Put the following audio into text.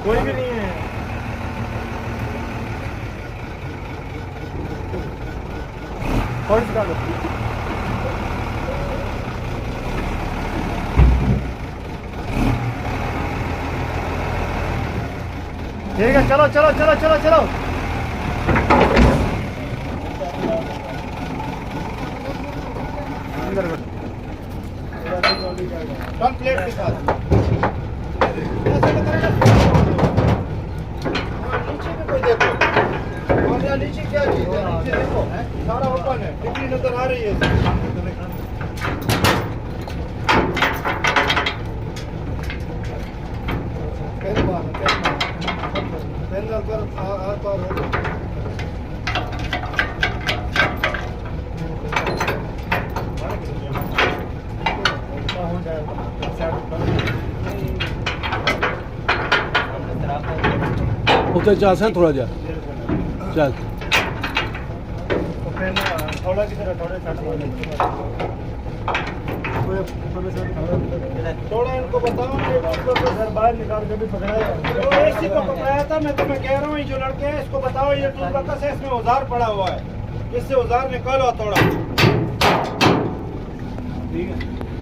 कोई भी नहीं है। कौन सी डालो? ठीक है, चलो चलो चलो चलो चलो। अंदर बैठो। प्लेट के साथ नीचे में कोई देखो, और यहाँ नीचे क्या चीज है? नीचे देखो सारा ओपन है, टिकली नजर आ रही है। पेन पर हाथ पार हो उधर जा सन थोड़ा जा चल। थोड़ा की तरह थोड़े थोड़ा इनको बताओ सर बाहर निकाल के भी पकड़ाया। इसी को पकड़ाया था। मैं तुम्हें कह रहा हूँ, ये जो लड़के हैं इसको बताओ, ये टूल बकस है, इसमें औजार पड़ा हुआ है, इससे औजार निकालो थोड़ा। ठीक है।